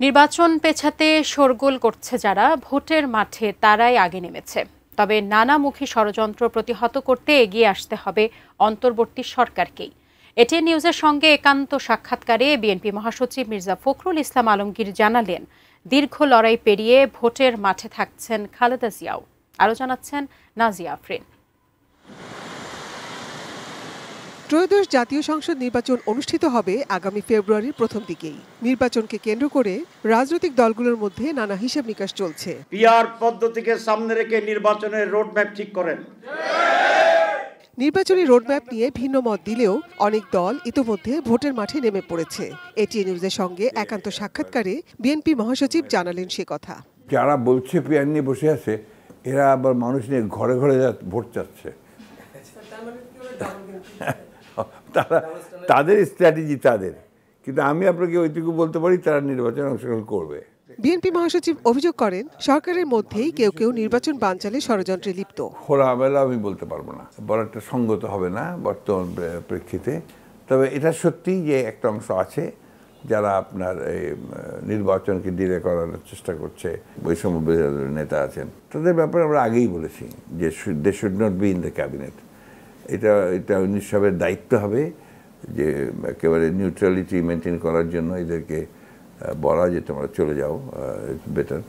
নির্বাচন পেছাতে শোরগোল করছে যারা ভোটের মাঠে তারাই আগে নেমেছে। তবে নানামুখী ষড়যন্ত্র প্রতিহত করতে এগিয়ে আসতে হবে অন্তর্বর্তী সরকারকেই। এটিএন নিউজের সঙ্গে একান্ত সাক্ষাৎকারে বিএনপি মহাসচিব মির্জা ফখরুল ইসলাম আলমগীর জানালেন, দীর্ঘ লড়াই পেরিয়ে ভোটের মাঠে থাকছেন খালেদা জিয়াও। আরও জানাচ্ছেন নাজিয়া আফরিন। ত্রয়োদশ জাতীয় সংসদ নির্বাচন অনুষ্ঠিত হবে আগামী ফেব্রুয়ারির প্রথম দিকেই। নির্বাচনকে কেন্দ্র করে রাজনৈতিক দলগুলোর মধ্যে নানা হিসাব নিকাশ চলছে। পিআর পদ্ধতিকে সামনে রেখে নির্বাচনের রোডম্যাপ ঠিক করেন। নির্বাচনী রোডম্যাপ নিয়ে ভিন্ন মত দিলেও অনেক দল ইতোমধ্যে ভোটের মাঠে নেমে পড়েছে। এটিএন নিউজের সঙ্গে একান্ত সাক্ষাৎকারে বিএনপি মহাসচিব জানালেন সে কথা। যারা বলছে পিআর নিয়ে বসে আছে, এরা আবার মানুষ নিয়ে ঘরে ঘরে ভোট চাচ্ছে। তাদের স্ট্র্যাটেজি তাদের, কিন্তু আমি আপনাকে ওইটুকু বলতে পারি তারা নির্বাচনে অংশগ্রহণ করবে। বিএনপি মহাসচিব অভিযোগ করেন, সরকারের মধ্যেই কেউ কেউ নির্বাচন বানচালে ষড়যন্ত্রে লিপ্ত। খোলামেলা আমি বলতে পারবো না, বলাটা সঙ্গত হবে না বর্তমান প্রেক্ষিতে। তবে এটা সত্যি যে একটা অংশ আছে যারা আপনার নির্বাচনকে ডিলে করার চেষ্টা করছে, বৈষম্য নেতা আছেন, তাদের ব্যাপারে আমরা আগেই বলেছি যে they should not be in the cabinet. এটা 19 সালের দায়িত্ব হবে যে একেবারে নিউট্রালিটি মেনটেন করার জন্য এদেরকে বলা যে তোমরা চলে যাও, বেটার।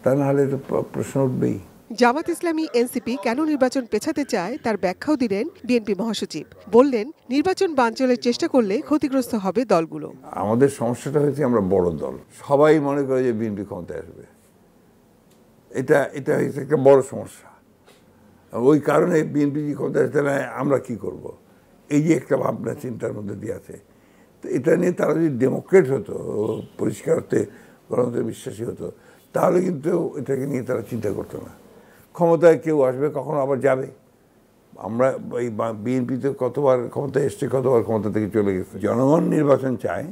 তা নাহলে তো প্রশ্ন উঠবেই। জামাত ইসলামী এনসিপি কেন নির্বাচন পেছাতে চায় তার ব্যাখ্যাও দিলেন বিএনপি মহাসচিব। বললেন, নির্বাচন বানচালের চেষ্টা করলে ক্ষতিগ্রস্ত হবে দলগুলো। আমাদের সমস্যাটা হয়েছে আমরা বড় দল, সবাই মনে করে যে বিএনপি ক্ষমতায় আসবে। এটা হচ্ছে একটা বড় সমস্যা। ওই কারণে বিএনপি ক্ষমতায় আসতে না, আমরা কি করব, এই যে একটা ভাবনা চিন্তার মধ্যে দিয়ে আছে। তো এটা নিয়ে তারা যদি ডেমোক্রেট হতো, পরিষ্কার হতে গণতন্ত্রে বিশ্বাসী হতো, তাহলে কিন্তু এটাকে নিয়ে তারা চিন্তা করতো না। ক্ষমতায় কেউ আসবে, কখনো আবার যাবে। আমরা এই বিএনপিতে কতবার ক্ষমতায় এসছে, কতবার ক্ষমতা থেকে চলে গেছে। জনগণ নির্বাচন চায়,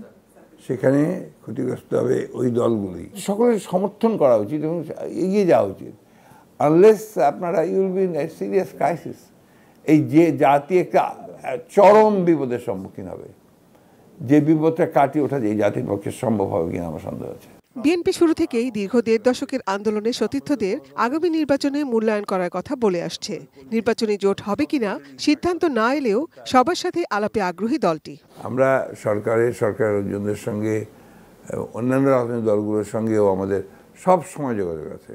সেখানে ক্ষতিগ্রস্ত হবে ওই দলগুলি। সকলের সমর্থন করা উচিত এবং এগিয়ে যাওয়া উচিত। আনলেস আপনারা you'll be in a serious crisis. এই যে জাতি একটা চরম বিপদের সম্মুখীন হবে, যে বিপদটা কাটিয়ে ওঠা যে এই জাতির পক্ষে সম্ভব হবে কিনা আমার সন্দেহ আছে। বিএনপি শুরু থেকেই দীর্ঘ 1.5 দশকের আন্দোলনের সতীর্থদের আগামী নির্বাচনে মূল্যায়ন করার কথা বলে আসছে। নির্বাচনী জোট হবে কিনা সিদ্ধান্ত না এলেও সবার সাথে আলাপে আগ্রহী দলটি। আমরা সরকারের সঙ্গে, অন্যান্য রাজনৈতিক দলগুলোর সঙ্গেও আমাদের সব সময় যোগাযোগ আছে,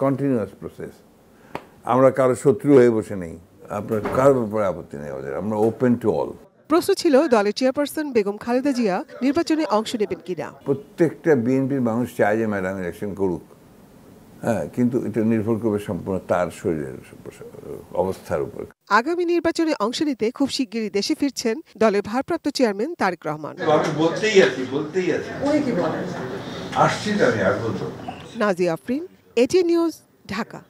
কন্টিনিউয়াস প্রসেস। আমরা কারো শত্রু হয়ে বসে নেই, আপনার কারোর ব্যাপারে আপত্তি নেই আমাদের, আমরা ওপেন টু অল। প্রশ্ন ছিল দলের চেয়ারপারসন বেগম খালেদা জিয়া নির্বাচনে অংশ নেবেন কিনা। প্রত্যেকটা বিএনপির মানুষ চায় যে ম্যাডাম ইলেকশন করুক, হ্যাঁ, কিন্তু এটা নির্ভর করবে সম্পূর্ণ তার শরীরের অবস্থার উপর। আগামী নির্বাচনে অংশ নিতে খুব শিগগিরই দেশে ফিরছেন দলের ভারপ্রাপ্ত চেয়ারম্যান তারেক রহমান। বলতেই আছি নাজিয়া আফরিন, এটিএন নিউজ, ঢাকা।